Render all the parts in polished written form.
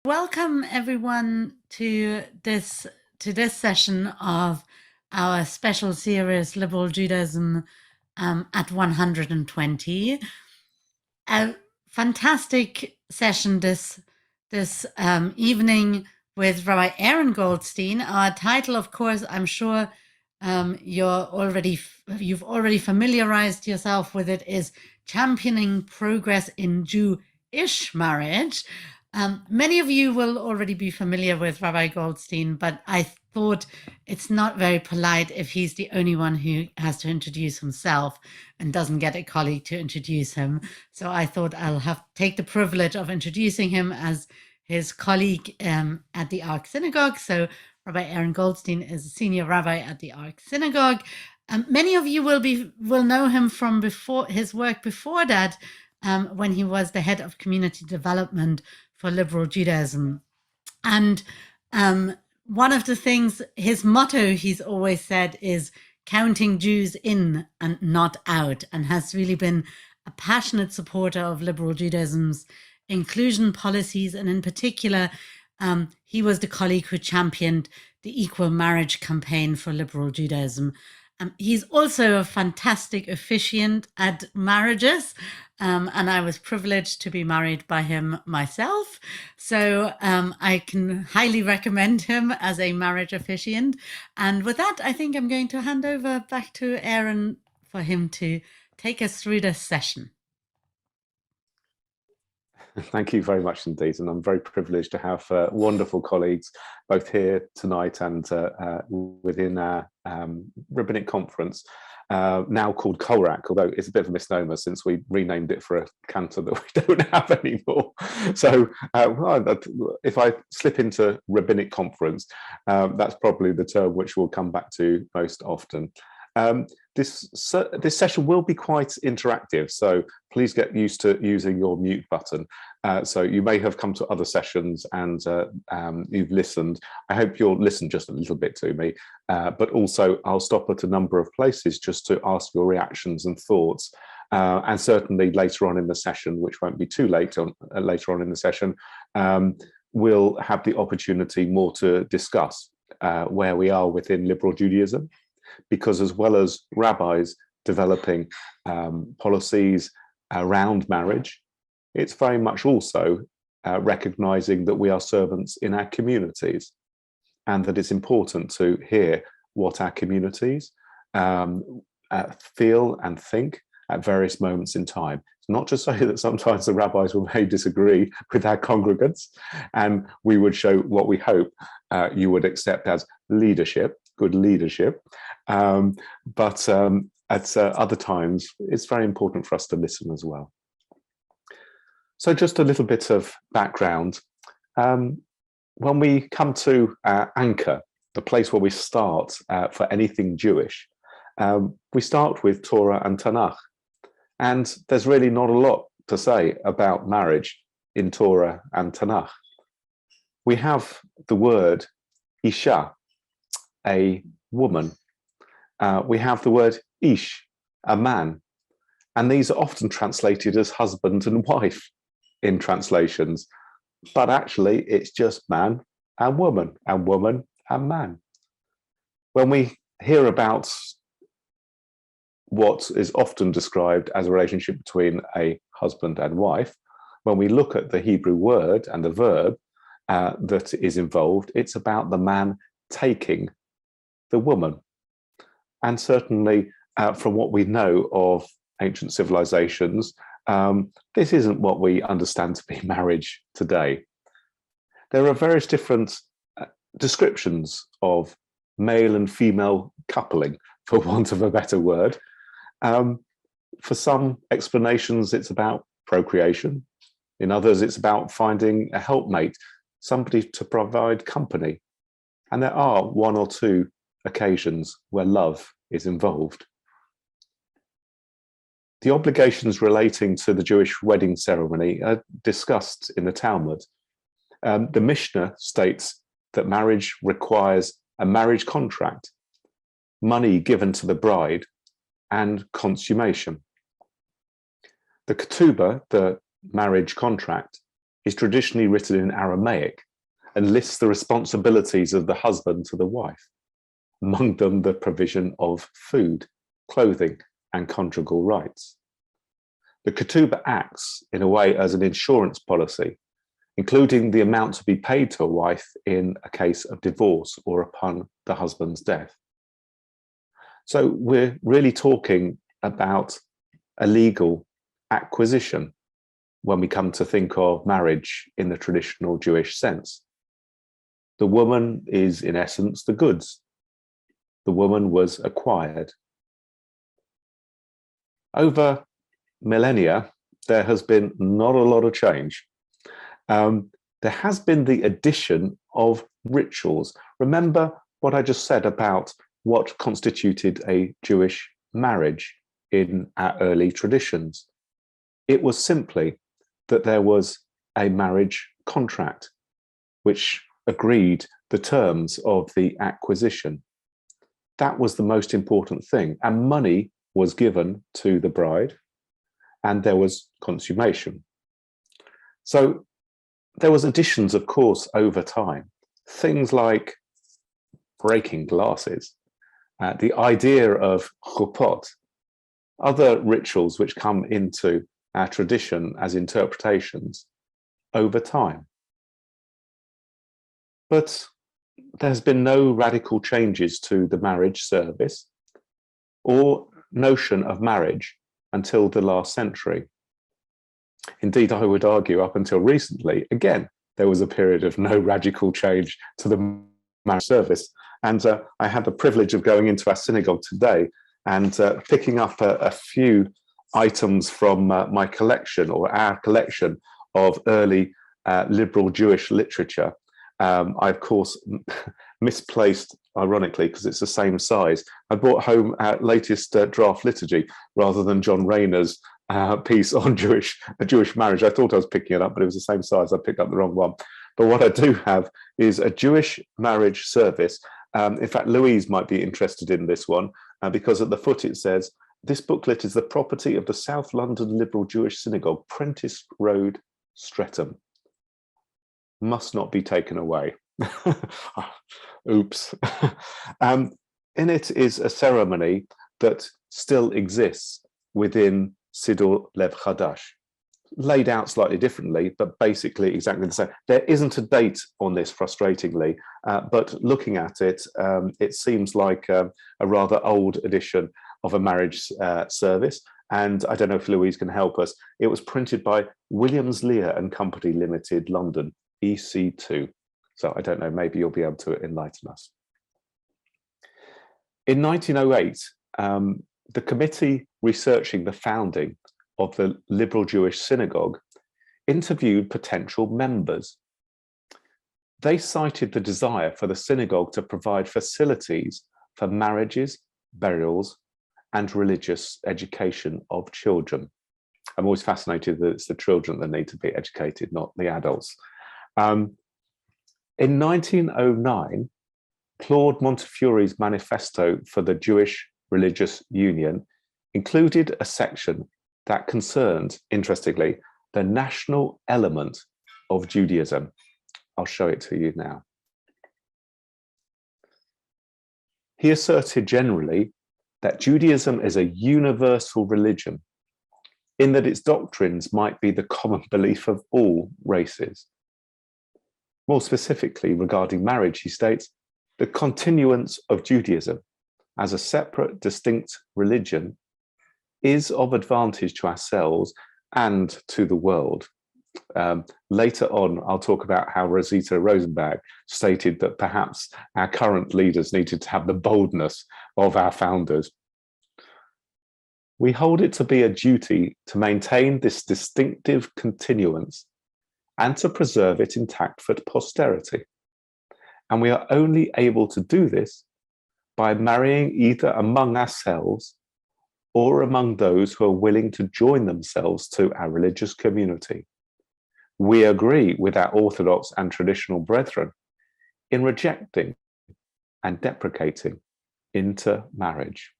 Welcome everyone to this session of our special series Liberal Judaism at 120. A fantastic session this evening with Rabbi Aaron Goldstein. Our title, of course, I'm sure you've already familiarized yourself with it, is Championing Progress in JewISH Marriage. Many of you will already be familiar with Rabbi Goldstein, but I thought it's not very polite if he's the only one who has to introduce himself and doesn't get a colleague to introduce him. So I thought I'll take the privilege of introducing him as his colleague at the Ark Synagogue. So Rabbi Aaron Goldstein is a senior rabbi at the Ark Synagogue. Many of you will know him from his work before that, when he was the head of community development for Liberal Judaism. And one of the things, his motto, he's always said, is counting Jews in and not out, and has really been a passionate supporter of Liberal Judaism's inclusion policies. And in particular, he was the colleague who championed the equal marriage campaign for Liberal Judaism. He's also a fantastic officiant at marriages, and I was privileged to be married by him myself. So I can highly recommend him as a marriage officiant. And with that, I think I'm going to hand over back to Aaron for him to take us through this session. Thank you very much indeed, and I'm very privileged to have wonderful colleagues both here tonight and within our rabbinic conference, now called Kolrak, although it's a bit of a misnomer since we renamed it for a cantor that we don't have anymore. So if I slip into rabbinic conference, that's probably the term which we'll come back to most often. This session will be quite interactive, so please get used to using your mute button. So you may have come to other sessions and you've listened. I hope you'll listen just a little bit to me, but also I'll stop at a number of places just to ask your reactions and thoughts. And certainly later on in the session, which won't be too late later on in the session, we'll have the opportunity more to discuss where we are within Liberal Judaism. Because as well as rabbis developing policies around marriage, it's very much also recognizing that we are servants in our communities, and that it's important to hear what our communities feel and think at various moments in time. It's not to say that sometimes the rabbis may disagree with our congregants, and we would show what we hope you would accept as leadership, good leadership, but at other times it's very important for us to listen as well. So just a little bit of background. When we come to anchor, the place where we start for anything Jewish, we start with Torah and Tanakh, and there's really not a lot to say about marriage in Torah and Tanakh. We have the word Isha, a woman. We have the word ish, a man, and these are often translated as husband and wife in translations, but actually it's just man and woman and man. When we hear about what is often described as a relationship between a husband and wife, when we look at the Hebrew word and the verb that is involved, it's about the man taking the woman. And certainly from what we know of ancient civilizations, this isn't what we understand to be marriage today. There are various different descriptions of male and female coupling, for want of a better word. For some explanations, it's about procreation. In others, it's about finding a helpmate, somebody to provide company. And there are one or two occasions where love is involved. The obligations relating to the Jewish wedding ceremony are discussed in the Talmud. The Mishnah states that marriage requires a marriage contract, money given to the bride, and consummation. The ketubah, the marriage contract, is traditionally written in Aramaic and lists the responsibilities of the husband to the wife, among them the provision of food, clothing, and conjugal rights. The ketubah acts in a way as an insurance policy, including the amount to be paid to a wife in a case of divorce or upon the husband's death. So we're really talking about a legal acquisition when we come to think of marriage in the traditional Jewish sense. The woman is, in essence, the goods. The woman was acquired. Over millennia, there has been not a lot of change. There has been the addition of rituals. Remember what I just said about what constituted a Jewish marriage in our early traditions. It was simply that there was a marriage contract which agreed the terms of the acquisition. That was the most important thing, and money was given to the bride, and there was consummation. So there was additions, of course, over time. Things like breaking glasses, the idea of chupot, other rituals which come into our tradition as interpretations over time. But there's been no radical changes to the marriage service or notion of marriage until the last century. Indeed, I would argue up until recently, again, there was a period of no radical change to the marriage service. And I had the privilege of going into our synagogue today and picking up a few items from my collection, or our collection, of early liberal Jewish literature. I, of course, misplaced, ironically, because it's the same size. I brought home our latest draft liturgy rather than John Rayner's piece on Jewish marriage. I thought I was picking it up, but it was the same size. I picked up the wrong one. But what I do have is a Jewish marriage service. In fact, Louise might be interested in this one, because at the foot it says, "This booklet is the property of the South London Liberal Jewish Synagogue, Prentice Road, Streatham. Must not be taken away." Oops. In it is a ceremony that still exists within Siddur Lev Chadash, laid out slightly differently, but basically exactly the same. There isn't a date on this, frustratingly, but looking at it, it seems like a rather old edition of a marriage service. And I don't know if Louise can help us. It was printed by Williams Lear and Company Limited, London, EC2. So I don't know, maybe you'll be able to enlighten us. In 1908, the committee researching the founding of the Liberal Jewish Synagogue interviewed potential members. They cited the desire for the synagogue to provide facilities for marriages, burials, and religious education of children. I'm always fascinated that it's the children that need to be educated, not the adults. In 1909, Claude Montefiori's manifesto for the Jewish Religious Union included a section that concerned, interestingly, the national element of Judaism. I'll show it to you now. He asserted generally that Judaism is a universal religion, in that its doctrines might be the common belief of all races. More specifically, regarding marriage, he states, the continuance of Judaism as a separate, distinct religion is of advantage to ourselves and to the world. Later on, I'll talk about how Rosita Rosenberg stated that perhaps our current leaders needed to have the boldness of our founders. We hold it to be a duty to maintain this distinctive continuance and to preserve it intact for posterity. And we are only able to do this by marrying either among ourselves or among those who are willing to join themselves to our religious community. We agree with our Orthodox and traditional brethren in rejecting and deprecating intermarriage.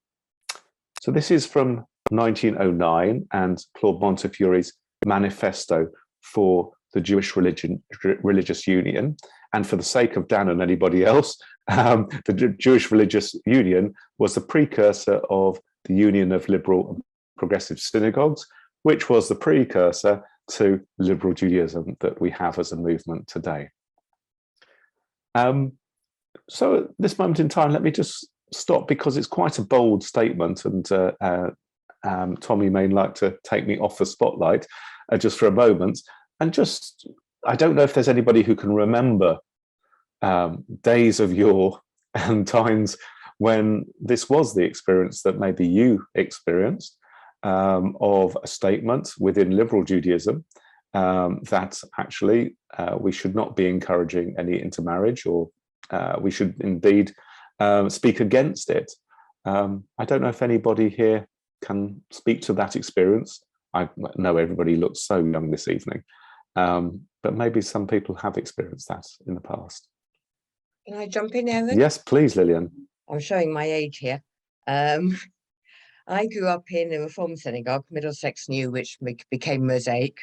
So this is from 1909 and Claude Montefiori's manifesto for the Jewish religious union. And for the sake of Dan and anybody else, the Jewish religious union was the precursor of the Union of Liberal and Progressive Synagogues, which was the precursor to liberal Judaism that we have as a movement today. So at this moment in time, let me just stop, because it's quite a bold statement, and Tommy may like to take me off the spotlight just for a moment. And just, I don't know if there's anybody who can remember days of yore and times when this was the experience that maybe you experienced, of a statement within liberal Judaism that actually we should not be encouraging any intermarriage, or we should indeed speak against it. I don't know if anybody here can speak to that experience. I know everybody looks so young this evening, but maybe some people have experienced that in the past. Can I jump in, Aaron? Yes, please, Lillian. I'm showing my age here. I grew up in a Reform synagogue, Middlesex New, which became Mosaic.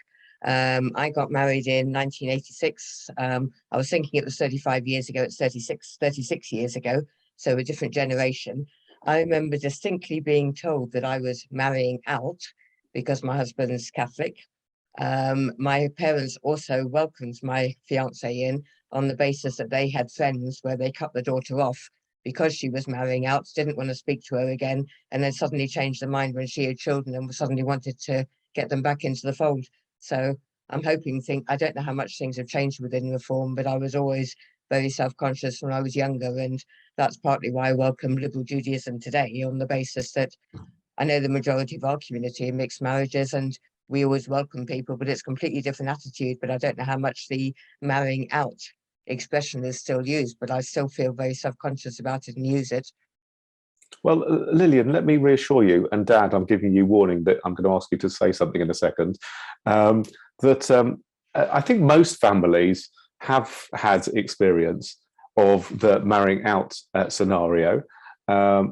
I got married in 1986. I was thinking it was 35 years ago. It's 36 years ago, so a different generation. I remember distinctly being told that I was marrying out because my husband's Catholic. My parents also welcomed my fiance in on the basis that they had friends where they cut the daughter off because she was marrying out, didn't want to speak to her again, and then suddenly changed their mind when she had children and suddenly wanted to get them back into the fold. So I'm hoping, I don't know how much things have changed within Reform, but I was always very self-conscious when I was younger, and that's partly why I welcome liberal Judaism today, on the basis that I know the majority of our community are mixed marriages, and we always welcome people, but it's a completely different attitude. But I don't know how much the marrying out expression is still used, but I still feel very self-conscious about it and use it. Well, Lillian, let me reassure you, and Dad, I'm giving you warning that I'm going to ask you to say something in a second, that I think most families have had experience of the marrying out scenario.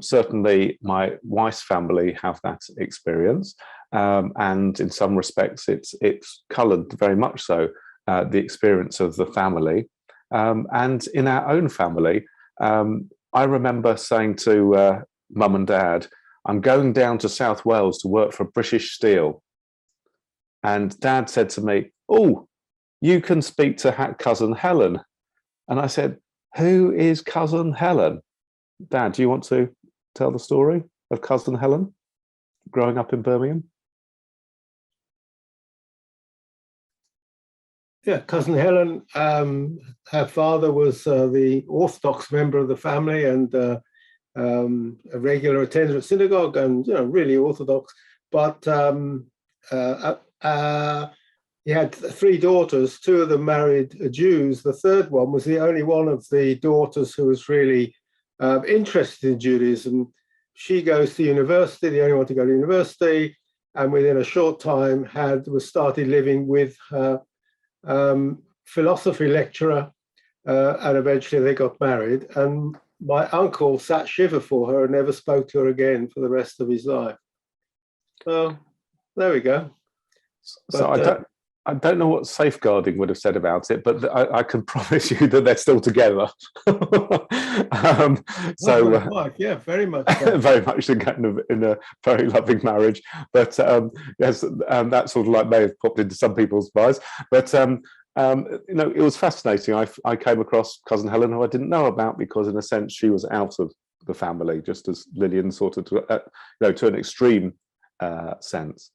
Certainly my wife's family have that experience, and in some respects it's coloured very much so the experience of the family. And in our own family, I remember saying to Mum and Dad, I'm going down to South Wales to work for British Steel. And Dad said to me, oh, you can speak to cousin Helen. And I said, who is cousin Helen? Dad, do you want to tell the story of cousin Helen growing up in Birmingham? Yeah, cousin Helen, her father was the Orthodox member of the family and a regular attender at synagogue, and really Orthodox. But he had 3 daughters. 2 of them married Jews. The third one was the only one of the daughters who was really interested in Judaism. She goes to university, the only one to go to university, and within a short time was started living with her philosophy lecturer, and eventually they got married. And my uncle sat shiva for her and never spoke to her again for the rest of his life. So there we go. So I don't know what safeguarding would have said about it, but I can promise you that they're still together. Yeah, very much so. Very much in a very loving marriage. But yes, that sort of like may have popped into some people's minds. But it was fascinating. I came across cousin Helen, who I didn't know about, because in a sense she was out of the family, just as Lillian sort of to an extreme sense.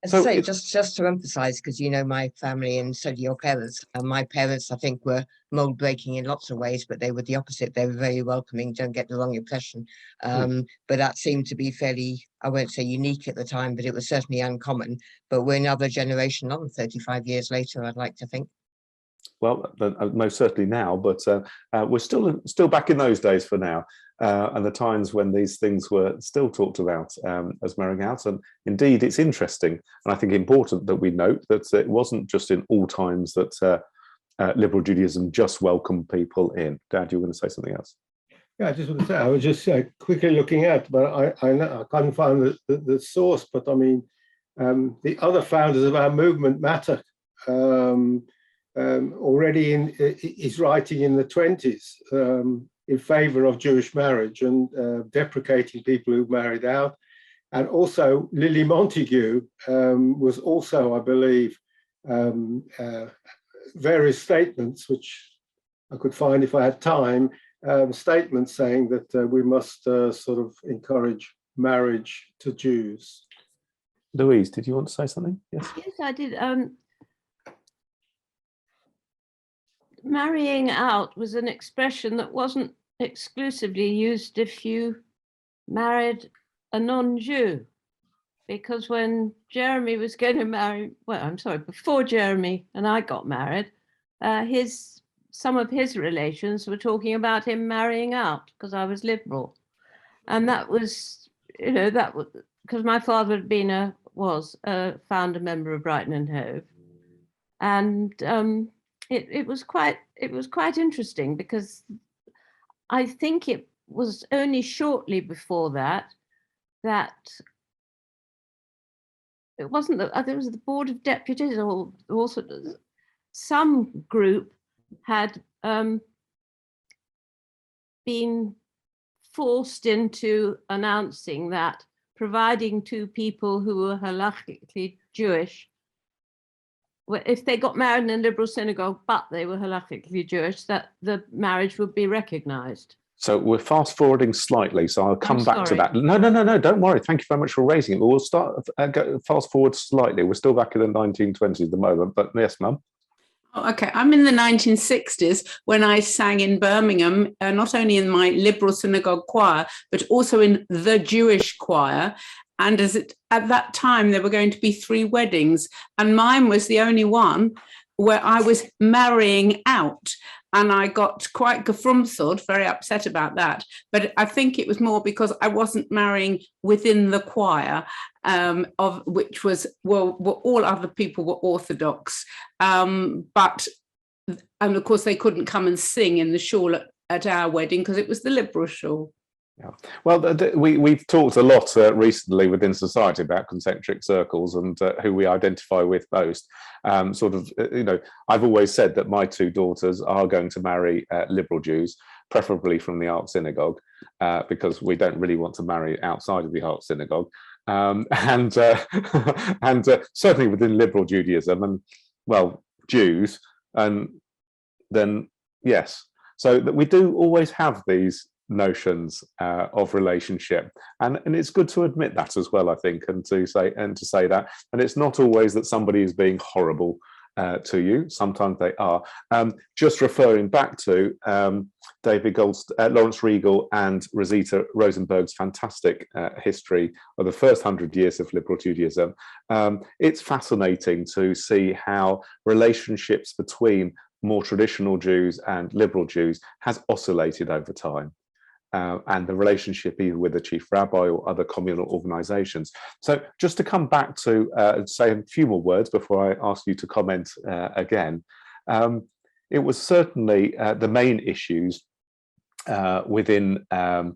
Just to emphasize, because my family and so do your parents. My parents, I think, were mold breaking in lots of ways, but they were the opposite. They were very welcoming. Don't get the wrong impression. But that seemed to be fairly, I won't say unique at the time, but it was certainly uncommon. But we're another generation on, 35 years later, I'd like to think. Well, most certainly now, but we're still back in those days for now, and the times when these things were still talked about as marrying out. And indeed, it's interesting, and I think important that we note that it wasn't just in all times that liberal Judaism just welcomed people in. Dad, you were going to say something else? Yeah, I just want to say, I was just quickly looking at, but I can't find the source, but I mean, the other founders of our movement, Matter, already is writing in the 20s in favor of Jewish marriage and deprecating people who married out. And also Lily Montagu was also, I believe, various statements, which I could find if I had time, statements saying that we must sort of encourage marriage to Jews. Louise, did you want to say something? Yes. Yes, I did. Marrying out was an expression that wasn't exclusively used if you married a non-Jew, because when Jeremy was going to marry, well, I'm sorry, before Jeremy and I got married, some of his relations were talking about him marrying out because I was liberal, and that was, that was because my father had been was a founder member of Brighton and Hove, and it was quite interesting, because I think it was only shortly before that it wasn't that there was the Board of Deputies, or also some group had been forced into announcing that providing two people who were halakhically Jewish, if they got married in a liberal synagogue but they were halakhically Jewish, that the marriage would be recognized. So we're fast forwarding slightly, so I'll come back to sorry. that. No, don't worry. Thank you very much for raising it. We'll start fast forward slightly. We're still back in the 1920s at the moment, but yes, Mum. Oh, okay, I'm in the 1960s when I sang in Birmingham, not only in my liberal synagogue choir, but also in the Jewish choir. And at that time, there were going to be 3 weddings, and mine was the only one where I was marrying out. And I got quite gefrumsled, very upset about that. But I think it was more because I wasn't marrying within the choir, of which was, all other people were Orthodox. And of course, they couldn't come and sing in the shul at our wedding because it was the liberal shul. Yeah. Well, we've talked a lot recently within society about concentric circles and who we identify with most. I've always said that my 2 daughters are going to marry liberal Jews, preferably from the Ark Synagogue, because we don't really want to marry outside of the Ark Synagogue. And certainly within liberal Judaism and, well, Jews, and then, yes. So that we do always have these notions of relationship, and it's good to admit that as well, I think, and to say that. And it's not always that somebody is being horrible to you. Sometimes they are. Just referring back to David Goldstein, Lawrence Riegel and Rosita Rosenberg's fantastic history of the first 100 years of liberal Judaism, it's fascinating to see how relationships between more traditional Jews and liberal Jews has oscillated over time. And the relationship either with the chief rabbi or other communal organizations. So just to come back to say a few more words before I ask you to comment again, it was certainly the main issues within the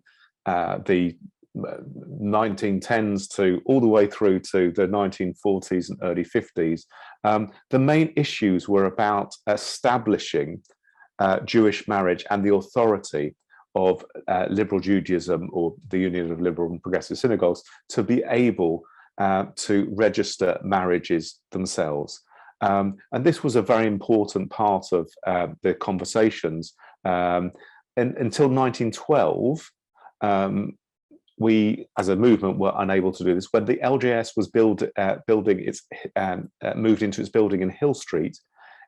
1910s to all the way through to the 1940s and early 50s. The main issues were about establishing Jewish marriage and the authority of liberal Judaism, or the Union of Liberal and Progressive Synagogues, to be able to register marriages themselves. And this was a very important part of the conversations. Until 1912, we as a movement were unable to do this. When the LJS was moved into its building in Hill Street,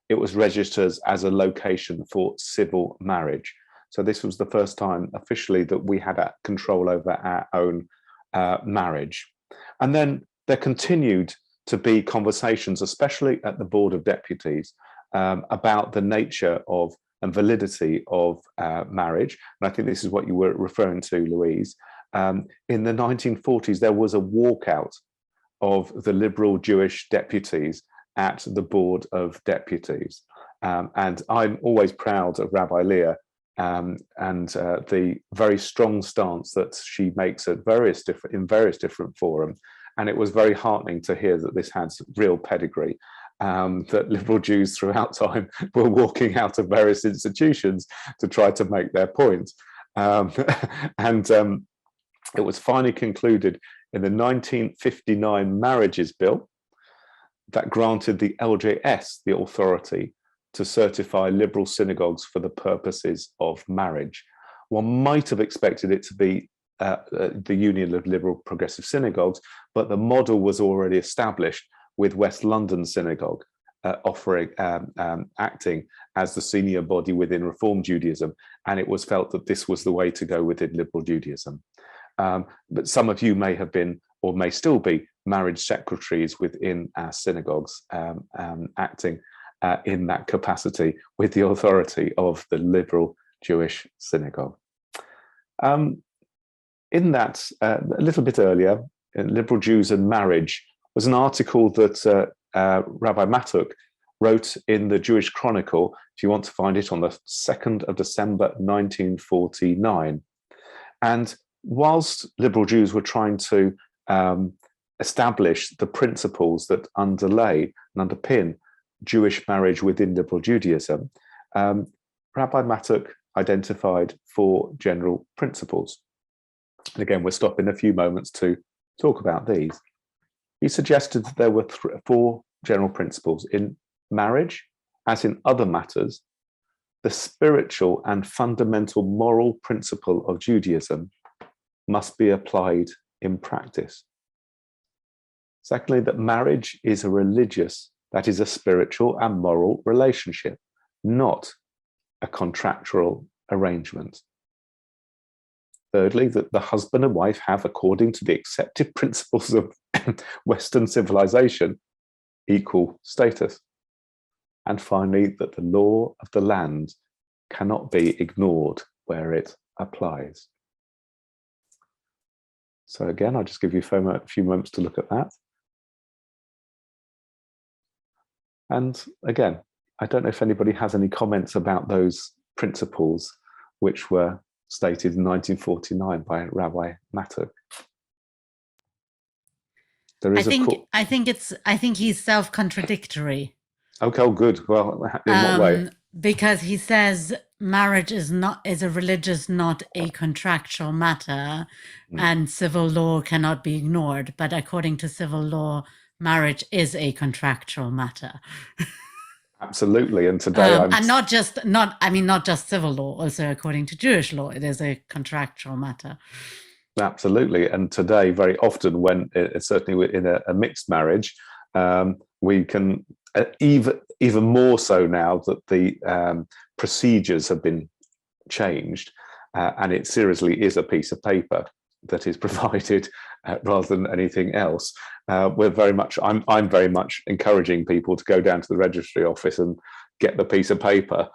it was registered as a location for civil marriage. So this was the first time officially that we had control over our own marriage. And then there continued to be conversations, especially at the Board of Deputies, about the nature of and validity of marriage. And I think this is what you were referring to, Louise. In the 1940s, there was a walkout of the liberal Jewish deputies at the Board of Deputies. And I'm always proud of Rabbi Leah and the very strong stance that she makes at various different forums. And it was very heartening to hear that this has real pedigree. that liberal Jews throughout time were walking out of various institutions to try to make their point. And it was finally concluded in the 1959 Marriages Bill that granted the LJS the authority to certify liberal synagogues for the purposes of marriage. One might have expected it to be the Union of Liberal Progressive Synagogues, but the model was already established with West London Synagogue acting as the senior body within Reform Judaism, and it was felt that this was the way to go within liberal Judaism. But some of you may have been, or may still be, marriage secretaries within our synagogues, acting in that capacity with the authority of the liberal Jewish synagogue. In that, a little bit earlier, Liberal Jews and Marriage was an article that Rabbi Matuk wrote in the Jewish Chronicle, if you want to find it, on the 2nd of December 1949. And whilst liberal Jews were trying to establish the principles that underlay and underpin Jewish marriage within liberal Judaism, Rabbi Matuk identified 4 general principles. And again, we'll stop in a few moments to talk about these. He suggested that there were 4 general principles. In marriage, as in other matters, the spiritual and fundamental moral principle of Judaism must be applied in practice. Secondly, that marriage is a religious, that is a spiritual and moral relationship, not a contractual arrangement. Thirdly, that the husband and wife have, according to the accepted principles of Western civilization, equal status. And finally, that the law of the land cannot be ignored where it applies. So again, I'll just give you a few moments to look at that. And again, I don't know if anybody has any comments about those principles which were stated in 1949 by Rabbi Matuk. I think he's self-contradictory. Okay, oh, good. Well, in what way? Because he says marriage is a religious, not a contractual matter, and civil law cannot be ignored. But according to civil law, marriage is a contractual matter. Absolutely, and today and not just civil law, also according to Jewish law, it is a contractual matter. Absolutely, and today, very often, when certainly in a mixed marriage, we can even more so now that the procedures have been changed, and it seriously is a piece of paper that is provided rather than anything else. We're very much, I'm very much encouraging people to go down to the registry office and get the piece of paper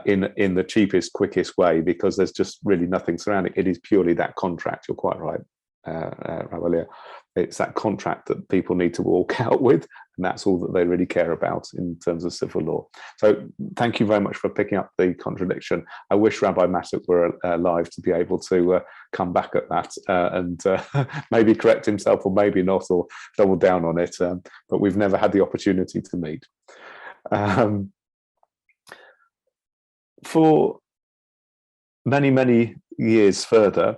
in the cheapest, quickest way, because there's just really nothing surrounding it. It is purely that contract. You're quite right, Rabbi. It's that contract that people need to walk out with, and that's all that they really care about in terms of civil law. So thank you very much for picking up the contradiction. I wish Rabbi Matuk were alive to be able to come back at that and maybe correct himself, or maybe not, or double down on it, but we've never had the opportunity to meet. For many, many years further,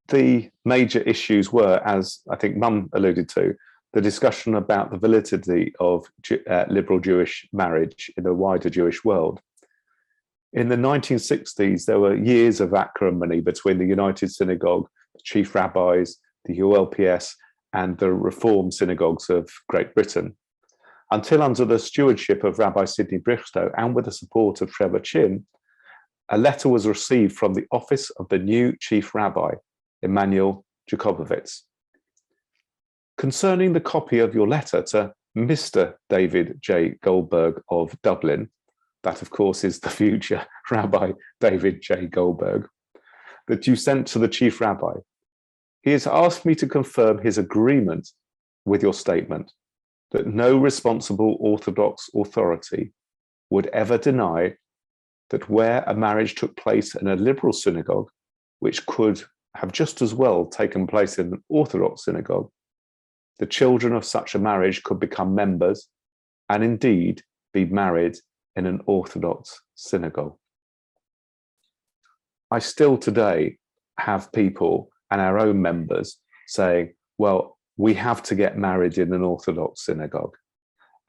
the major issues were, as I think Mum alluded to, the discussion about the validity of liberal Jewish marriage in the wider Jewish world. In the 1960s, there were years of acrimony between the United Synagogue, the chief rabbis, the ULPS, and the Reform synagogues of Great Britain, until under the stewardship of Rabbi Sidney Bristow and with the support of Trevor Chin, a letter was received from the office of the new chief rabbi, Emanuel Jacobowitz. Concerning the copy of your letter to Mr. David J. Goldberg of Dublin, that of course is the future Rabbi David J. Goldberg, that you sent to the chief rabbi, he has asked me to confirm his agreement with your statement that no responsible Orthodox authority would ever deny that where a marriage took place in a liberal synagogue, which could have just as well taken place in an Orthodox synagogue, the children of such a marriage could become members and indeed be married in an Orthodox synagogue. I still today have people and our own members saying, well, we have to get married in an Orthodox synagogue.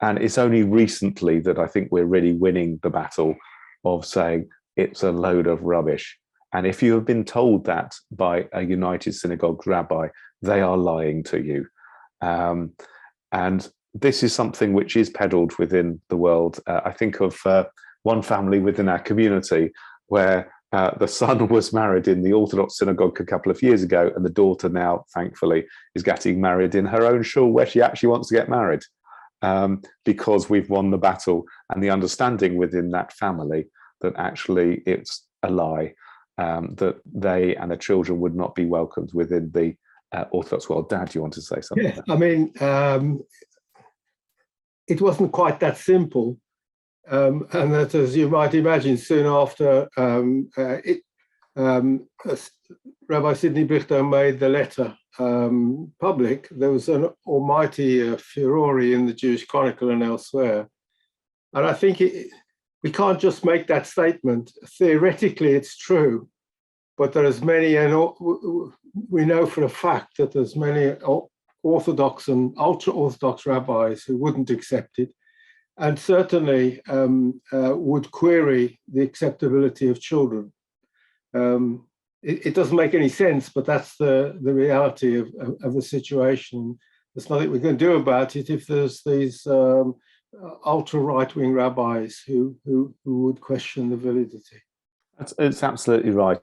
And it's only recently that I think we're really winning the battle of saying it's a load of rubbish. And if you have been told that by a United Synagogue rabbi, they are lying to you. And this is something which is peddled within the world. I think of one family within our community where the son was married in the Orthodox synagogue a couple of years ago, and the daughter now, thankfully, is getting married in her own shul where she actually wants to get married, because we've won the battle, and the understanding within that family that actually it's a lie, that they and the children would not be welcomed within the Orthodox world. Dad, do you want to say something? Yeah, I mean, it wasn't quite that simple. And that, as you might imagine, soon after Rabbi Sidney Brichter made the letter public, there was an almighty furore in the Jewish Chronicle and elsewhere. And I think we can't just make that statement. Theoretically, it's true, but there is many, and we know for a fact that there's many Orthodox and ultra-Orthodox rabbis who wouldn't accept it, and certainly would query the acceptability of children. It doesn't make any sense, but that's the reality of the situation. There's nothing we can do about it if there's these ultra right-wing rabbis who would question the validity. It's absolutely right.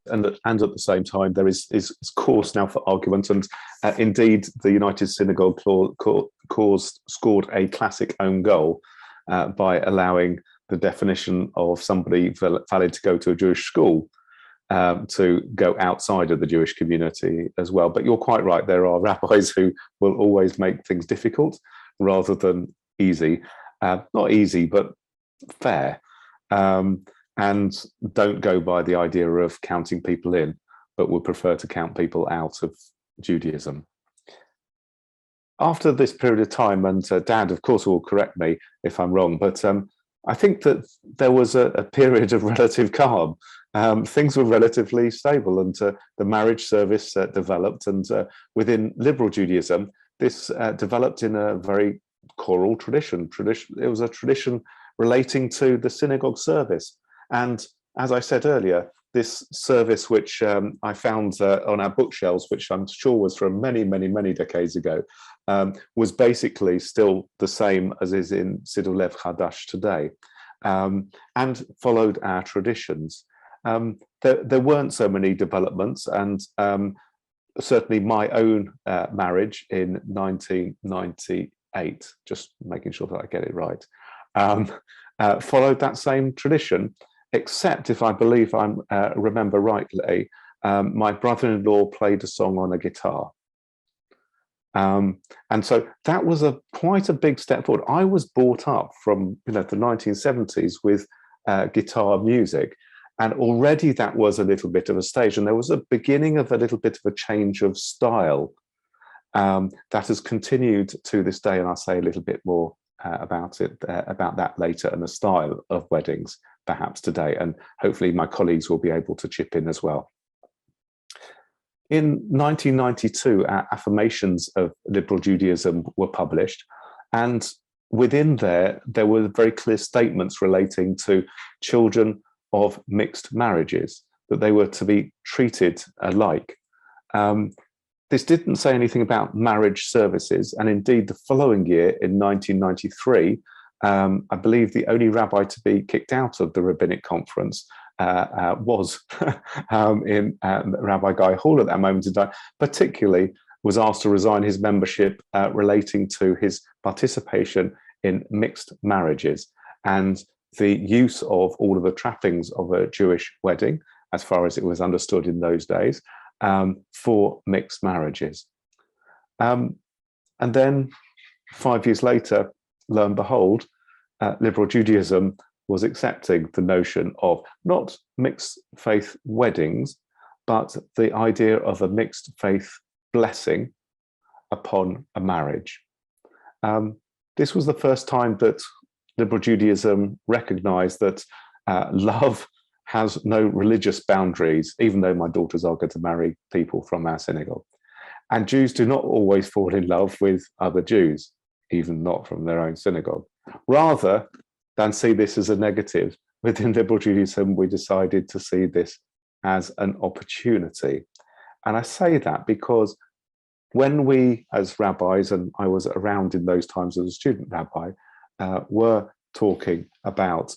And at the same time, there is cause now for argument. And indeed, the United Synagogue scored a classic own goal by allowing the definition of somebody valid to go to a Jewish school to go outside of the Jewish community as well. But you're quite right. There are rabbis who will always make things difficult rather than easy. Not easy, but fair. And don't go by the idea of counting people in, but would prefer to count people out of Judaism. After this period of time, and Dad, of course, will correct me if I'm wrong, but I think that there was a period of relative calm. Things were relatively stable, and the marriage service developed. And within liberal Judaism, this developed in a very choral tradition. It was a tradition relating to the synagogue service. And as I said earlier, this service, which I found on our bookshelves, which I'm sure was from many, many, many decades ago, was basically still the same as is in Siddur Lev Chadash today, and followed our traditions. There weren't so many developments, and certainly my own marriage in 1998, just making sure that I get it right, followed that same tradition. Except, if I believe I remember rightly, my brother-in-law played a song on a guitar. And so that was quite a big step forward. I was brought up from the 1970s with guitar music, and already that was a little bit of a stage. And there was a beginning of a little bit of a change of style that has continued to this day. And I'll say a little bit more about that later, and the style of weddings perhaps today, and hopefully my colleagues will be able to chip in as well. In 1992, Affirmations of Liberal Judaism were published, and within there were very clear statements relating to children of mixed marriages, that they were to be treated alike. This didn't say anything about marriage services, and indeed the following year, in 1993, I believe the only rabbi to be kicked out of the rabbinic conference was Rabbi Guy Hall at that moment in time, particularly was asked to resign his membership relating to his participation in mixed marriages and the use of all of the trappings of a Jewish wedding, as far as it was understood in those days, for mixed marriages. And then 5 years later, lo and behold, liberal Judaism was accepting the notion of not mixed faith weddings, but the idea of a mixed faith blessing upon a marriage. this was the first time that liberal Judaism recognized that love has no religious boundaries, even though my daughters are going to marry people from our synagogue. And Jews do not always fall in love with other Jews, even not from their own synagogue. Rather than see this as a negative, within liberal Judaism, we decided to see this as an opportunity. And I say that because when we, as rabbis, and I was around in those times as a student rabbi, were talking about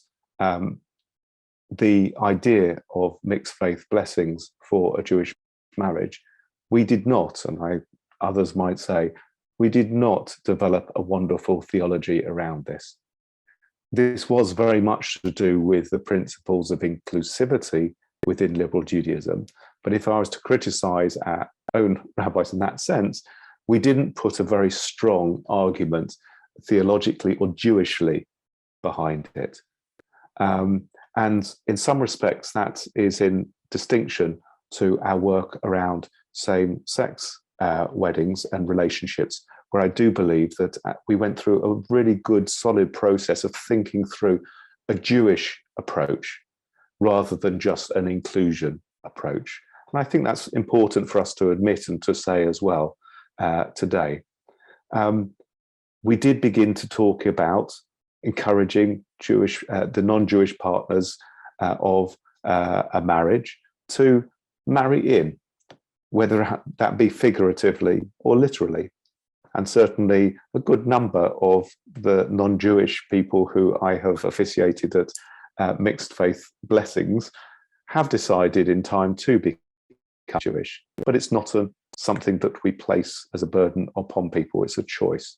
the idea of mixed faith blessings for a Jewish marriage, we did not, and others might say, we did not develop a wonderful theology around this. This was very much to do with the principles of inclusivity within liberal Judaism. But if I was to criticize our own rabbis in that sense, we didn't put a very strong argument theologically or Jewishly behind it. And in some respects, that is in distinction to our work around same-sex weddings and relationships, where I do believe that we went through a really good, solid process of thinking through a Jewish approach rather than just an inclusion approach. And I think that's important for us to admit and to say as well today. We did begin to talk about encouraging the non-Jewish partners of a marriage to marry in, whether that be figuratively or literally. And certainly a good number of the non-Jewish people who I have officiated at mixed faith blessings have decided in time to become Jewish. But it's not something that we place as a burden upon people, it's a choice.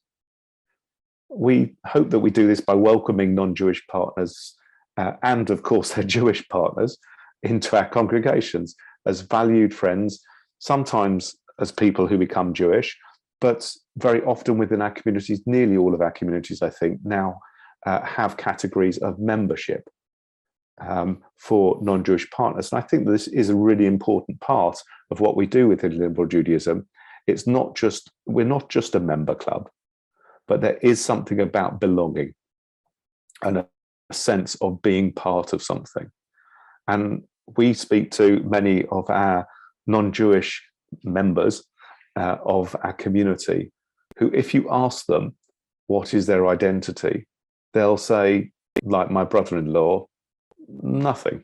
We hope that we do this by welcoming non-Jewish partners and of course their Jewish partners into our congregations as valued friends, sometimes as people who become Jewish, but very often within our communities, nearly all of our communities, I think, now have categories of membership for non-Jewish partners. And I think this is a really important part of what we do within liberal Judaism. It's not just, we're not just a member club, but there is something about belonging and a sense of being part of something. And we speak to many of our non-Jewish members of our community who, if you ask them what is their identity, they'll say, like my brother-in-law, nothing.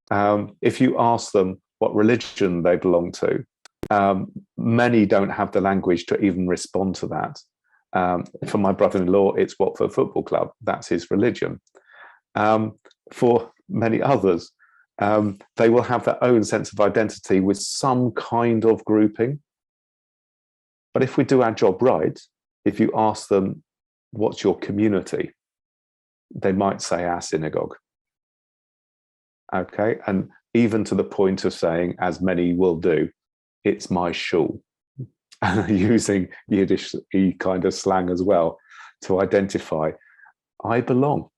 If you ask them what religion they belong to, many don't have the language to even respond to that. For my brother-in-law, it's Watford Football Club. That's his religion. For many others, they will have their own sense of identity with some kind of grouping. But if we do our job right, if you ask them, what's your community? They might say our synagogue. Okay, and even to the point of saying, as many will do, it's my shul, using Yiddish kind of slang as well to identify, I belong.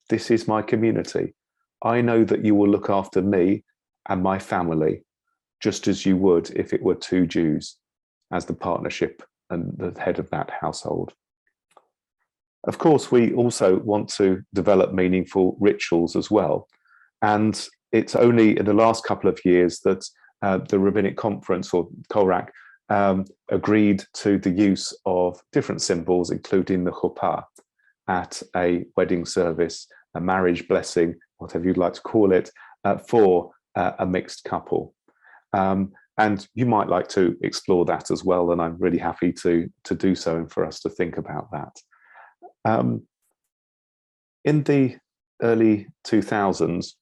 This is my community. I know that you will look after me and my family just as you would if it were two Jews as the partnership and the head of that household. Of course, we also want to develop meaningful rituals as well. And it's only in the last couple of years that the Rabbinic Conference, or Korach, agreed to the use of different symbols, including the chuppah, at a wedding service, a marriage blessing, whatever you'd like to call it, for a mixed couple. And you might like to explore that as well, and I'm really happy to do so and for us to think about that. In the early 2000s,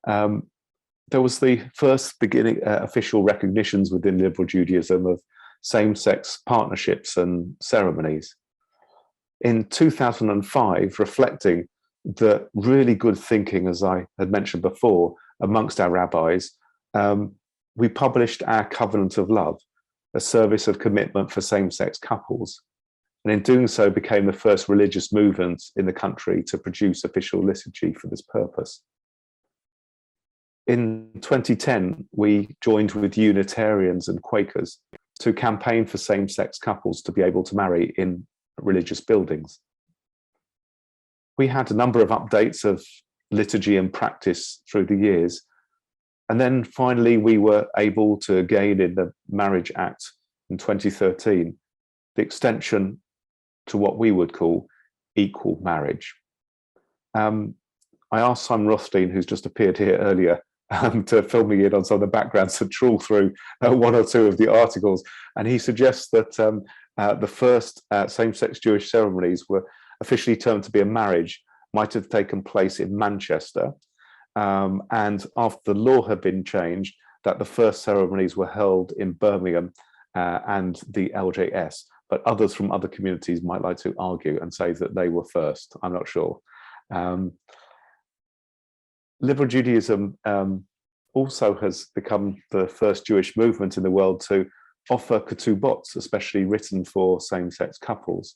there was the first beginning official recognitions within liberal Judaism of same-sex partnerships and ceremonies. In 2005, reflecting the really good thinking, as I had mentioned before, amongst our rabbis, we published our Covenant of Love, a service of commitment for same-sex couples. And in doing so, became the first religious movement in the country to produce official liturgy for this purpose. In 2010, we joined with Unitarians and Quakers to campaign for same-sex couples to be able to marry in religious buildings. We had a number of updates of liturgy and practice through the years. And then finally, we were able to gain in the Marriage Act in 2013, the extension to what we would call equal marriage. I asked Simon Rothstein, who's just appeared here earlier, to fill me in on some of the backgrounds to trawl through one or two of the articles. And he suggests that the first same-sex Jewish ceremonies were officially termed to be a marriage, might have taken place in Manchester. And after the law had been changed, that the first ceremonies were held in Birmingham and the LJS. But others from other communities might like to argue and say that they were first. I'm not sure. Liberal Judaism also has become the first Jewish movement in the world to offer ketubot, especially written for same-sex couples,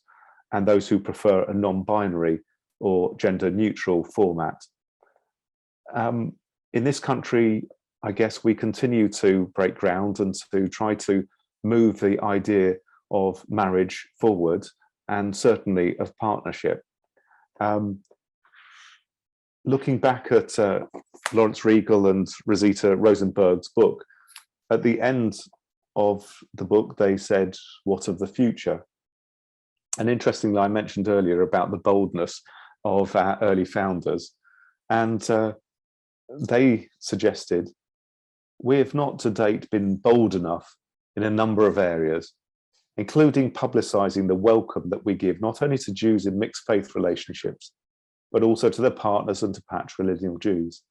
and those who prefer a non-binary or gender-neutral format. In this country, I guess we continue to break ground and to try to move the idea of marriage forward, and certainly of partnership. Looking back at Lawrence Riegel and Rosita Rosenberg's book, at the end of the book, they said, "What of the future?" And interestingly, I mentioned earlier about the boldness of our early founders. And they suggested, "We have not to date been bold enough in a number of areas, including publicizing the welcome that we give not only to Jews in mixed faith relationships, but also to their partners and to patrilineal Jews.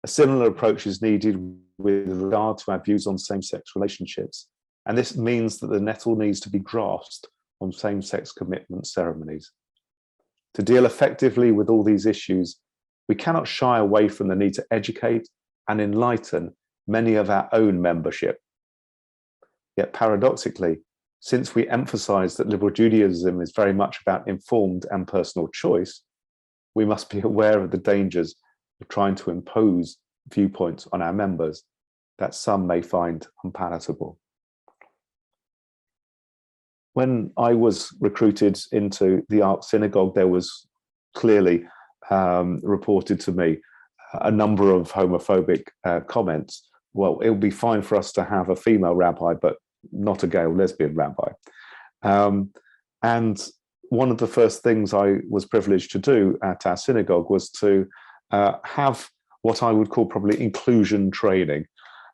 A similar approach is needed with regard to our views on same-sex relationships, and this means that the nettle needs to be grasped on same-sex commitment ceremonies. To deal effectively with all these issues, we cannot shy away from the need to educate and enlighten many of our own membership. Yet paradoxically, since we emphasize that liberal Judaism is very much about informed and personal choice, we must be aware of the dangers of trying to impose viewpoints on our members that some may find unpalatable." When I was recruited into the Ark Synagogue, there was clearly reported to me a number of homophobic comments. Well, it would be fine for us to have a female rabbi, but not a gay or lesbian rabbi. And one of the first things I was privileged to do at our synagogue was to have what I would call probably inclusion training,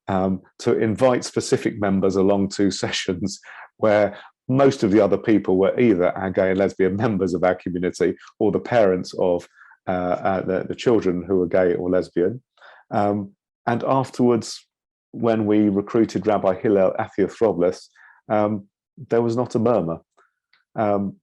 to invite specific members along to sessions where most of the other people were either our gay and lesbian members of our community or the parents of the children who were gay or lesbian. And afterwards, when we recruited Rabbi Hillel Athiath-Robles, there was not a murmur.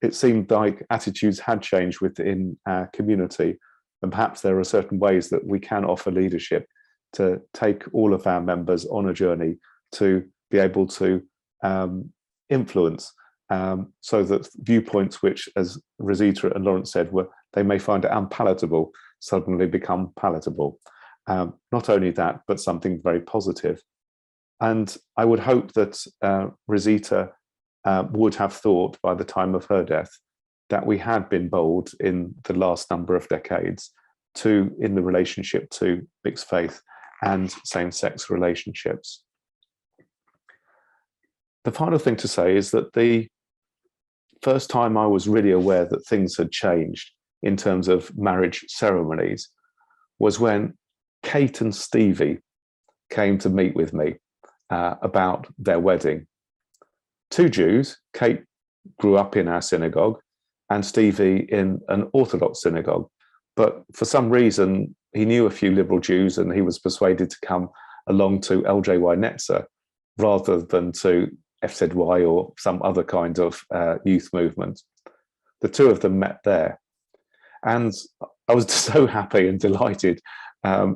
It seemed like attitudes had changed within our community, and perhaps there are certain ways that we can offer leadership to take all of our members on a journey to be able to influence, so that viewpoints which, as Rosita and Lawrence said, they may find it unpalatable, suddenly become palatable. Not only that, but something very positive. And I would hope that Rosita would have thought by the time of her death that we had been bold in the last number of decades in the relationship to mixed faith and same-sex relationships. The final thing to say is that the first time I was really aware that things had changed in terms of marriage ceremonies was when Kate and Stevie came to meet with me about their wedding. Two Jews. Kate grew up in our synagogue and Stevie in an Orthodox synagogue. But for some reason, he knew a few liberal Jews and he was persuaded to come along to LJY Netzer rather than to FZY or some other kind of youth movement. The two of them met there. And I was so happy and delighted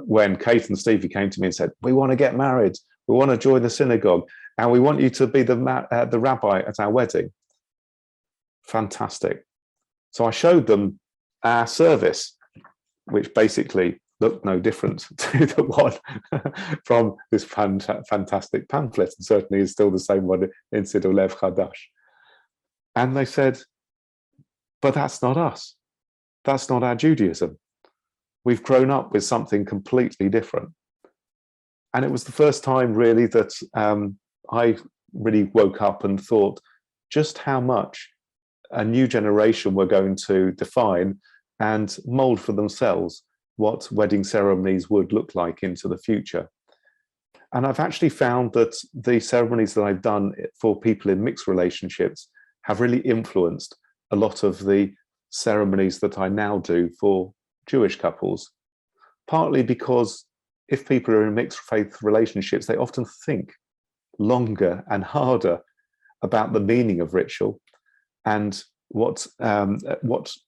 when Kate and Stevie came to me and said, "We want to get married. We want to join the synagogue. And we want you to be the rabbi at our wedding." Fantastic. So I showed them our service, which basically looked no different to the one from this fantastic pamphlet, and certainly is still the same one in Siddur Lev Chadash. And they said, But that's not us. That's not our Judaism. We've grown up with something completely different. And it was the first time really that I really woke up and thought just how much a new generation were going to define and mold for themselves what wedding ceremonies would look like into the future. And I've actually found that the ceremonies that I've done for people in mixed relationships have really influenced a lot of the ceremonies that I now do for Jewish couples, partly because if people are in mixed faith relationships, they often think longer and harder about the meaning of ritual and what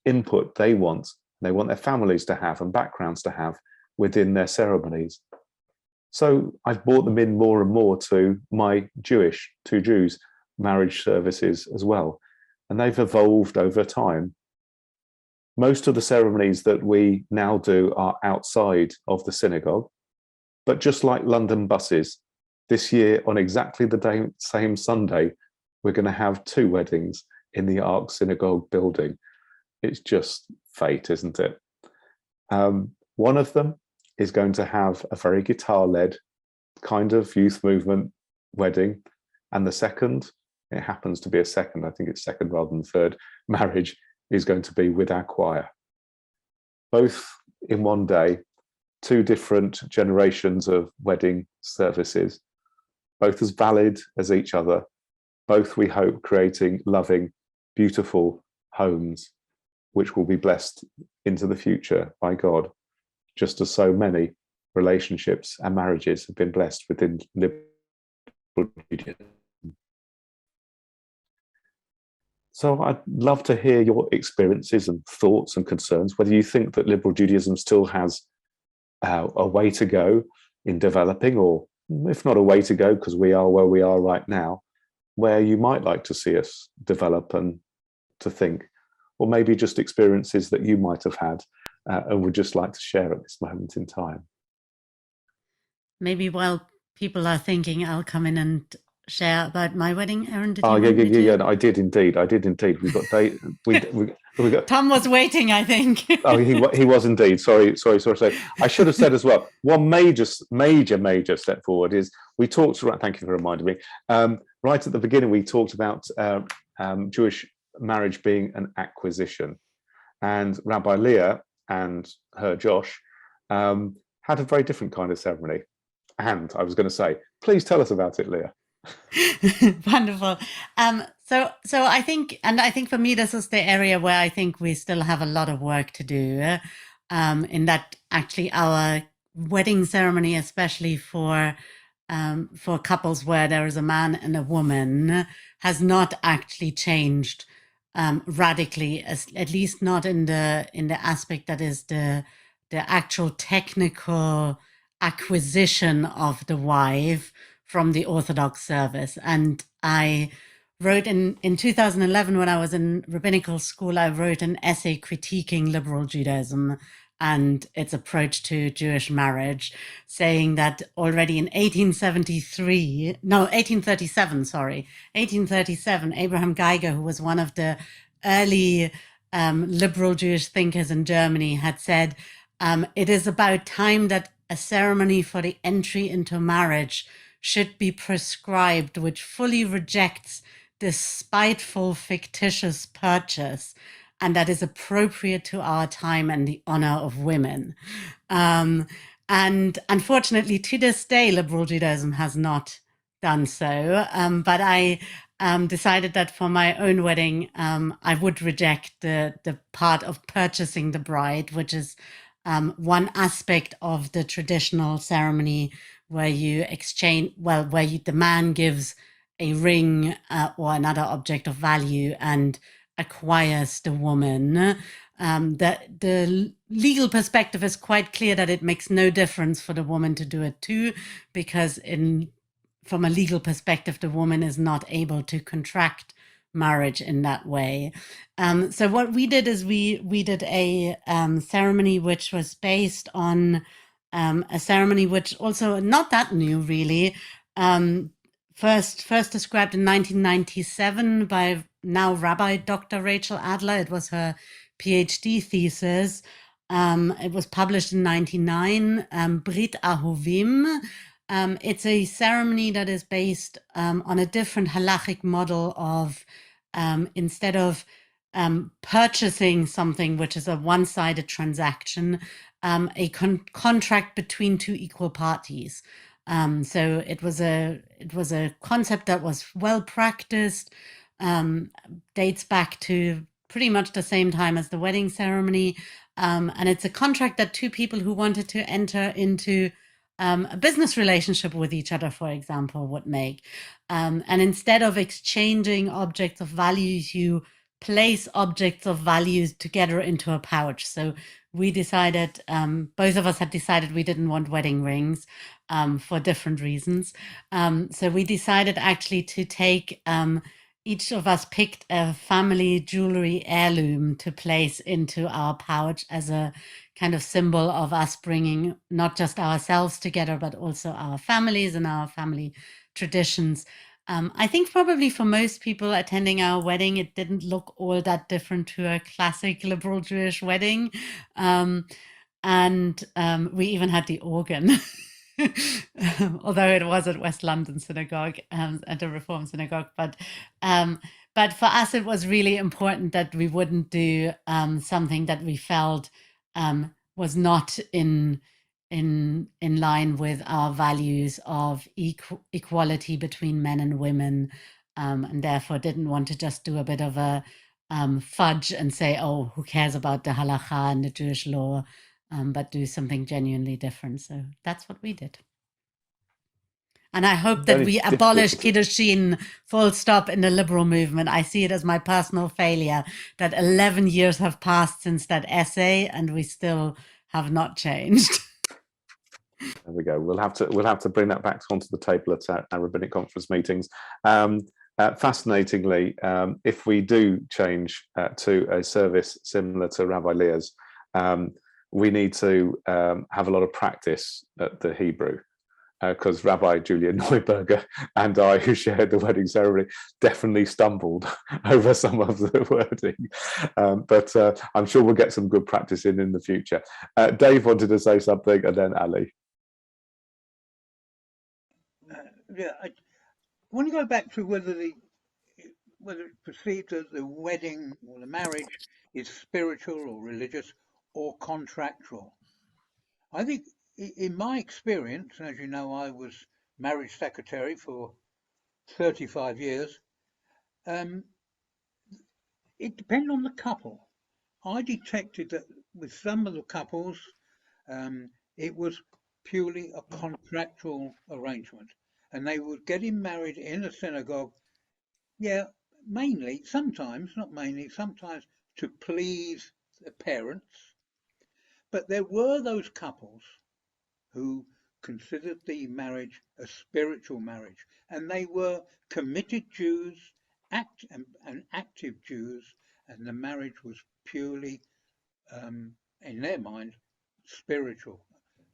input they want their families to have and backgrounds to have within their ceremonies. So I've brought them in more and more to my JewISH, two Jews, marriage services as well. And they've evolved over time. Most of the ceremonies that we now do are outside of the synagogue. But just like London buses, this year on exactly the same Sunday, we're going to have two weddings in the Ark Synagogue building. It's just fate, isn't it? One of them is going to have a very guitar-led kind of youth movement wedding. And the second, it happens to be a second, I think it's second rather than third, marriage is going to be with our choir. Both in one day, two different generations of wedding services, both as valid as each other, both, we hope, creating loving, beautiful homes, which will be blessed into the future by God, just as so many relationships and marriages have been blessed within liberal Judaism. So I'd love to hear your experiences and thoughts and concerns, whether you think that liberal Judaism still has a way to go in developing, or if not a way to go, because we are where we are right now, where you might like to see us develop and to think, or maybe just experiences that you might have had and would just like to share at this moment in time. Maybe while people are thinking, I'll come in and share about my wedding. Aaron, did you Oh, want me to? yeah, I did indeed. We've got we got. Tom was waiting, I think. Oh, he was indeed. Sorry. I should have said as well, one major step forward is we talked about, thank you for reminding me, right at the beginning, we talked about Jewish marriage being an acquisition. And Rabbi Leah and her Josh had a very different kind of ceremony. And I was going to say, please tell us about it, Leah. Wonderful. So I think for me, this is the area where I think we still have a lot of work to do, in that actually our wedding ceremony, especially for couples where there is a man and a woman, has not actually changed radically, at least not in the aspect that is the actual technical acquisition of the wife from the Orthodox service. And I wrote in 2011, when I was in rabbinical school, I wrote an essay critiquing liberal Judaism and its approach to Jewish marriage, saying that already in 1837, Abraham Geiger, who was one of the early liberal Jewish thinkers in Germany, had said, it is about time that a ceremony for the entry into marriage should be prescribed, which fully rejects this spiteful, fictitious purchase, and that is appropriate to our time and the honor of women. And unfortunately, to this day, liberal Judaism has not done so. But I decided that for my own wedding, I would reject the part of purchasing the bride, which is one aspect of the traditional ceremony where you exchange, the man gives a ring or another object of value and acquires the woman. The legal perspective is quite clear that it makes no difference for the woman to do it too, because from a legal perspective, the woman is not able to contract marriage in that way. So what we did is we did a ceremony which was based on a ceremony which also not that new really, first described in 1997 by now Rabbi Dr. Rachel Adler. It was her PhD thesis. It was published in 1999, Brit Ahovim. It's a ceremony that is based on a different halachic model of instead of purchasing something, which is a one-sided transaction, a contract between two equal parties. So it was a concept that was well practiced, dates back to pretty much the same time as the wedding ceremony, and it's a contract that two people who wanted to enter into a business relationship with each other, for example, would make. And instead of exchanging objects of values, you place objects of values together into a pouch. So we decided, both of us had decided we didn't want wedding rings for different reasons. So we decided actually to take, each of us picked a family jewelry heirloom to place into our pouch as a kind of symbol of us bringing not just ourselves together, but also our families and our family traditions. I think probably for most people attending our wedding, it didn't look all that different to a classic liberal Jewish wedding. And we even had the organ, although it was at West London Synagogue, at the Reform Synagogue. But for us, it was really important that we wouldn't do something that we felt was not in line with our values of equality between men and women, and therefore didn't want to just do a bit of a fudge and say, oh, who cares about the halacha and the Jewish law, but do something genuinely different. So that's what we did. And I hope that we abolish Kiddushin full stop in the liberal movement. I see it as my personal failure that 11 years have passed since that essay and we still have not changed. There we go. We'll have to bring that back onto the table at our rabbinic conference meetings. Fascinatingly, if we do change to a service similar to Rabbi Leah's, we need to have a lot of practice at the Hebrew, because Rabbi Julia Neuberger and I, who shared the wedding ceremony, definitely stumbled over some of the wording. But I'm sure we'll get some good practice in the future. Dave wanted to say something, and then Ali. Yeah, I want to go back to whether it's perceived that the wedding or the marriage is spiritual or religious or contractual. I think, in my experience, as you know, I was marriage secretary for 35 years. It depended on the couple. I detected that with some of the couples, it was purely a contractual arrangement, and they were getting married in a synagogue. Yeah, mainly, sometimes, not mainly, sometimes to please the parents. But there were those couples who considered the marriage a spiritual marriage, and they were committed Jews, active Jews, and the marriage was purely, in their mind, spiritual.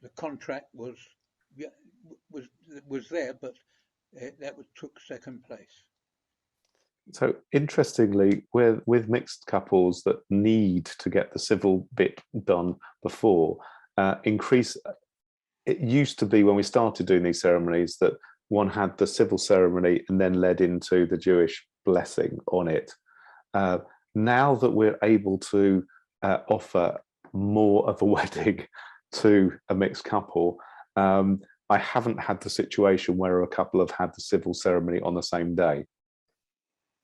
The contract was there, but that took second place. So interestingly, with mixed couples that need to get the civil bit done before, it used to be when we started doing these ceremonies that one had the civil ceremony and then led into the Jewish blessing on it. Now that we're able to offer more of a wedding to a mixed couple, I haven't had the situation where a couple have had the civil ceremony on the same day.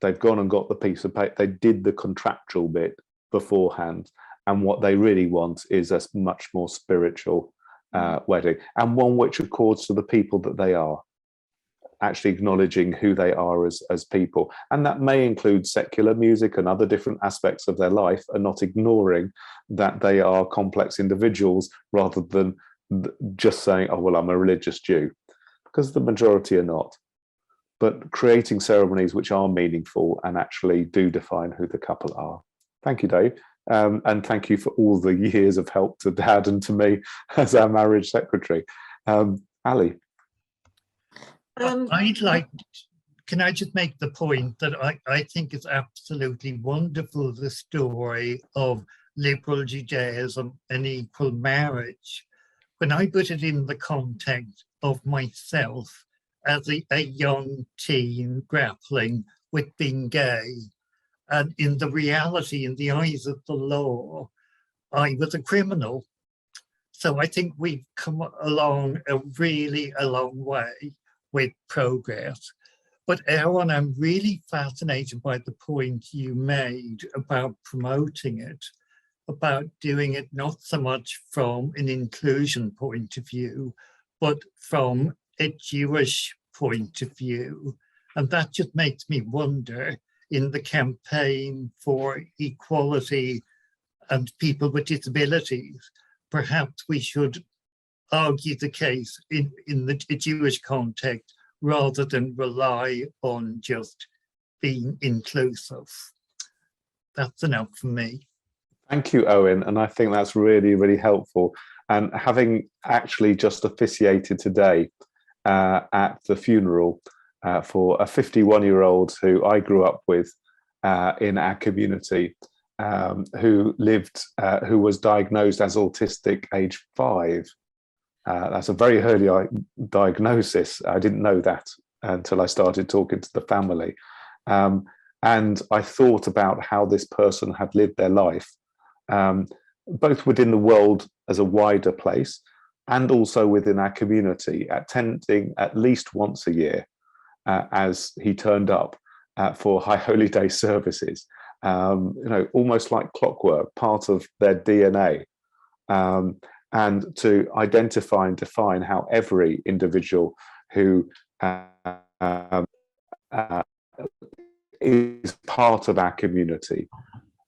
They've gone and got the piece of paper. They did the contractual bit beforehand. And what they really want is a much more spiritual wedding, and one which accords to the people that they are, actually acknowledging who they are as people. And that may include secular music and other different aspects of their life, and not ignoring that they are complex individuals, rather than just saying, oh, well, I'm a religious Jew, because the majority are not. But creating ceremonies which are meaningful and actually do define who the couple are. Thank you, Dave. And thank you for all the years of help to Dad and to me as our marriage secretary. Ali. I'd like, can I just make the point that I think it's absolutely wonderful, the story of liberal Judaism and equal marriage. When I put it in the context of myself as a young teen grappling with being gay, and in the reality, in the eyes of the law, I was a criminal. So I think we've come along a long way with progress. But Aaron, I'm really fascinated by the point you made about promoting it, about doing it not so much from an inclusion point of view, but from a Jewish point of view. And that just makes me wonder, in the campaign for equality and people with disabilities, perhaps we should argue the case in the Jewish context rather than rely on just being inclusive. That's enough for me. Thank you, Owen. And I think that's really, really helpful. And having actually just officiated today at the funeral for a 51-year-old who I grew up with in our community, who was diagnosed as autistic age 5. That's a very early diagnosis. I didn't know that until I started talking to the family. And I thought about how this person had lived their life, both within the world as a wider place and also within our community, attending at least once a year as he turned up for High Holy Day services, almost like clockwork, part of their DNA. And to identify and define how every individual who is part of our community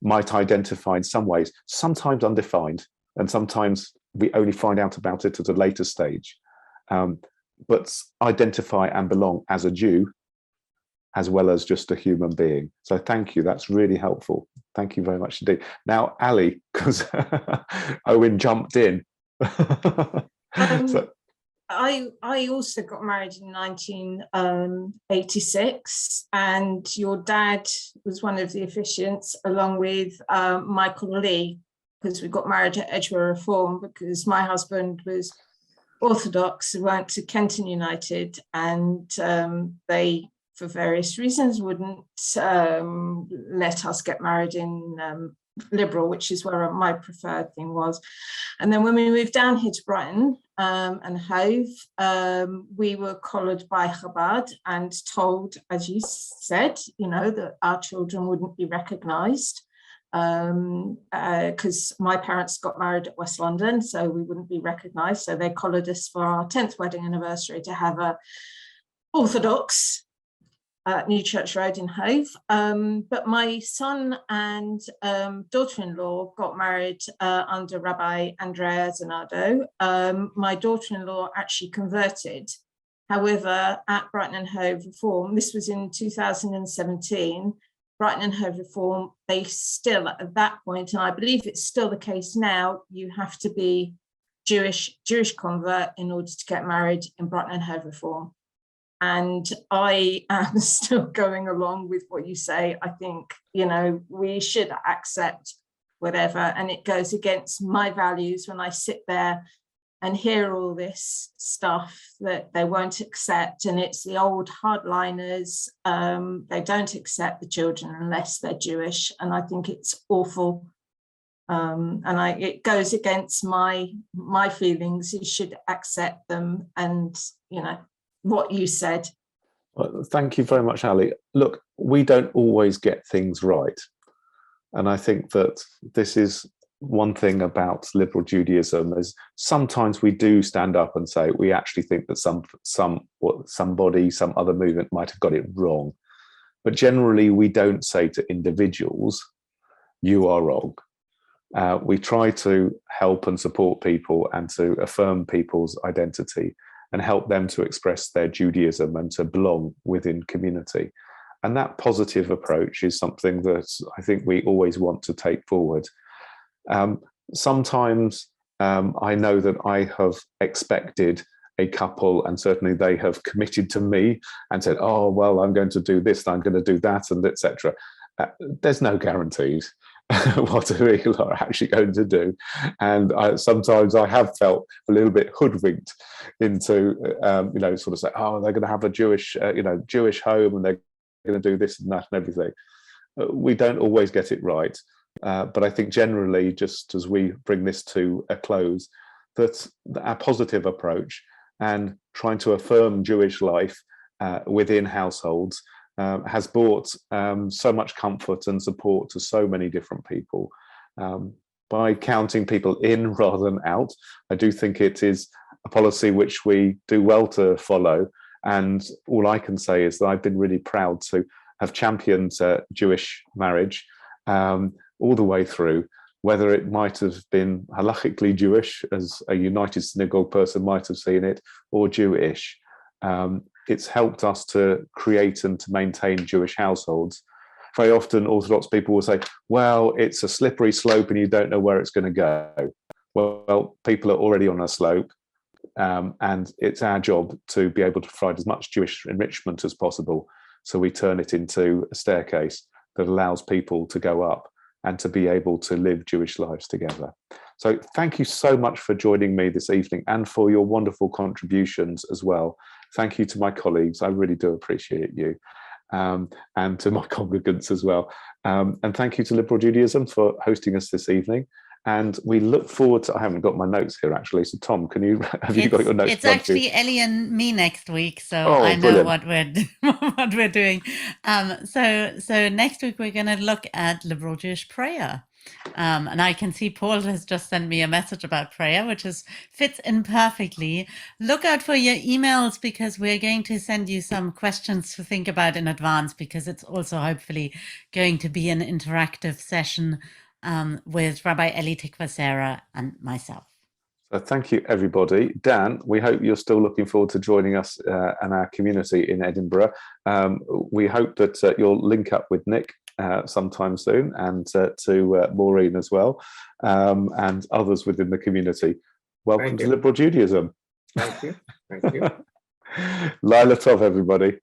might identify in some ways, sometimes undefined, and sometimes we only find out about it at a later stage, but identify and belong as a Jew, as well as just a human being. So thank you, that's really helpful. Thank you very much indeed. Now, Ali, because Owen jumped in. So, I also got married in 1986, and your dad was one of the officiants, along with Michael Lee, because we got married at Edgware Reform, because my husband was Orthodox, went to Kenton United, and they, for various reasons, wouldn't let us get married in Liberal, which is where my preferred thing was. And then when we moved down here to Brighton and Hove, we were collared by Chabad and told, as you said, that our children wouldn't be recognised, because my parents got married at West London, so we wouldn't be recognised. So they collared us for our 10th wedding anniversary to have a Orthodox New Church Road in Hove. But my son and daughter-in-law got married under Rabbi Andrea Zanardo. My daughter-in-law actually converted. However, at Brighton and Hove Reform, this was in 2017, Brighton and Hove Reform, they still at that point, and I believe it's still the case now, you have to be Jewish convert in order to get married in Brighton and Hove Reform. And I am still going along with what you say. I think, we should accept whatever. And it goes against my values when I sit there and hear all this stuff that they won't accept. And it's the old hardliners. They don't accept the children unless they're Jewish. And I think it's awful. It goes against my feelings. You should accept them and, what you said. Well, thank you very much, Ali. Look, we don't always get things right. And I think that this is one thing about liberal Judaism, is sometimes we do stand up and say, we actually think that somebody, some other movement might have got it wrong. But generally, we don't say to individuals, you are wrong. We try to help and support people and to affirm people's identity and help them to express their Judaism and to belong within community. And that positive approach is something that I think we always want to take forward. Sometimes I know that I have expected a couple, and certainly they have committed to me and said, oh, well, I'm going to do this, I'm going to do that, and etc. There's no guarantees what people are actually going to do. And sometimes I have felt a little bit hoodwinked into, sort of say, oh, they're going to have a Jewish, Jewish home, and they're going to do this and that and everything. We don't always get it right. But I think generally, just as we bring this to a close, that our positive approach and trying to affirm Jewish life within households has brought so much comfort and support to so many different people. By counting people in rather than out, I do think it is a policy which we do well to follow. And all I can say is that I've been really proud to have championed Jewish marriage all the way through, whether it might have been halachically Jewish, as a United Synagogue person might have seen it, or Jewish. It's helped us to create and to maintain Jewish households. Very often Orthodox people will say, well, it's a slippery slope and you don't know where it's going to go. Well, people are already on a slope, and it's our job to be able to provide as much Jewish enrichment as possible. So we turn it into a staircase that allows people to go up and to be able to live Jewish lives together. So thank you so much for joining me this evening and for your wonderful contributions as well. Thank you to my colleagues. I really do appreciate you. And to my congregants as well. And thank you to Liberal Judaism for hosting us this evening. And we look forward to, I haven't got my notes here actually, so Tom, have you got your notes? It's actually Ellie and me next week, so I know what we're doing. So next week we're going to look at liberal Jewish prayer. And I can see Paul has just sent me a message about prayer, which fits in perfectly. Look out for your emails, because we're going to send you some questions to think about in advance, because it's also hopefully going to be an interactive session with Rabbi Eli Tikva and myself. So thank you, everybody. Dan, we hope you're still looking forward to joining us and our community in Edinburgh. We hope that you'll link up with Nick sometime soon, and to Maureen as well, and others within the community. Welcome to Liberal Judaism. Thank you. Thank you. Laila Tov, everybody.